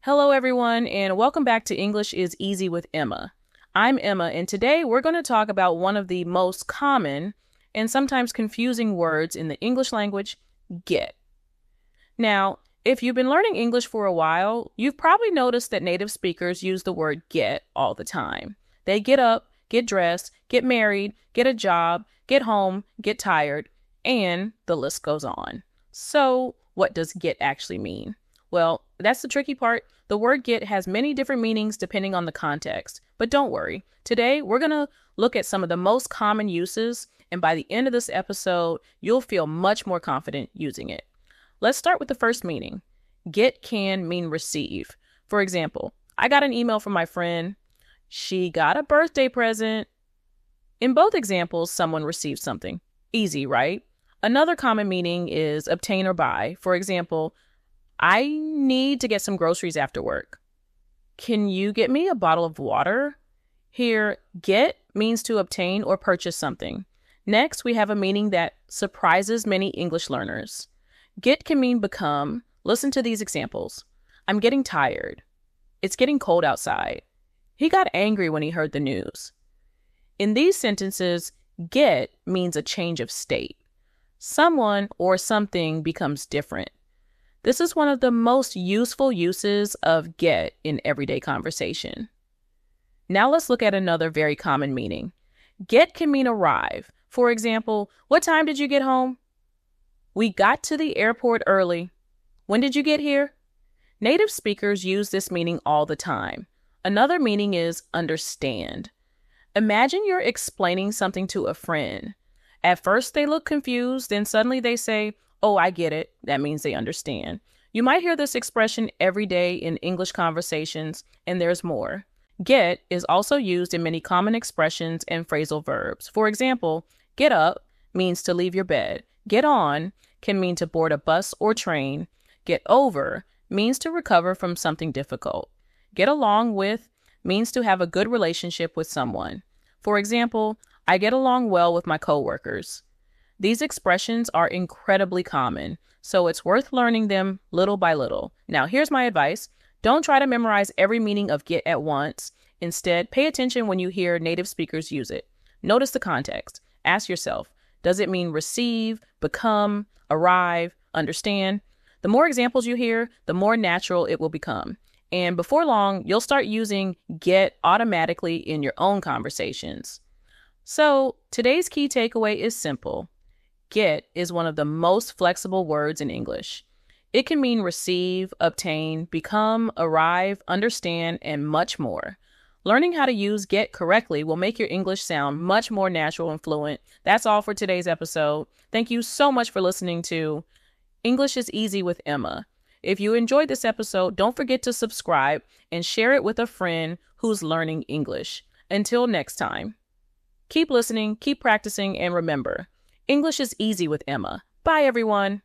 Hello, everyone, and welcome back to English is Easy with Emma. I'm Emma, and today we're going to talk about one of the most common and sometimes confusing words in the English language, get. Now, if you've been learning English for a while, you've probably noticed that native speakers use the word get all the time. They get up, get dressed, get married, get a job, get home, get tired, and the list goes on. So, what does get actually mean? Well, that's the tricky part. The word get has many different meanings depending on the context. But don't worry. Today, we're going to look at some of the most common uses, and by the end of this episode, you'll feel much more confident using it. Let's start with the first meaning. Get can mean receive. For example, I got an email from my friend. She got a birthday present. In both examples, someone received something. Easy, right? Another common meaning is obtain or buy. For example, I need to get some groceries after work. Can you get me a bottle of water? Here, get means to obtain or purchase something. Next, we have a meaning that surprises many English learners. Get can mean become. Listen to these examples. I'm getting tired. It's getting cold outside. He got angry when he heard the news. In these sentences, get means a change of state. Someone or something becomes different. This is one of the most useful uses of get in everyday conversation. Now let's look at another very common meaning. Get can mean arrive. For example, what time did you get home? We got to the airport early. When did you get here? Native speakers use this meaning all the time. Another meaning is understand. Imagine you're explaining something to a friend. At first they look confused, then suddenly they say, "Oh, I get it." That means they understand. You might hear this expression every day in English conversations, and there's more. Get is also used in many common expressions and phrasal verbs. For example, get up means to leave your bed. Get on can mean to board a bus or train. Get over means to recover from something difficult. Get along with means to have a good relationship with someone. For example, I get along well with my coworkers. These expressions are incredibly common, so it's worth learning them little by little. Now, here's my advice. Don't try to memorize every meaning of get at once. Instead, pay attention when you hear native speakers use it. Notice the context. Ask yourself, does it mean receive, become, arrive, understand? The more examples you hear, the more natural it will become. And before long, you'll start using get automatically in your own conversations. So, today's key takeaway is simple. Get is one of the most flexible words in English. It can mean receive, obtain, become, arrive, understand, and much more. Learning how to use get correctly will make your English sound much more natural and fluent. That's all for today's episode. Thank you so much for listening to English is Easy with Emma. If you enjoyed this episode, don't forget to subscribe and share it with a friend who's learning English. Until next time. Keep listening, keep practicing, and remember, English is easy with Emma. Bye, everyone.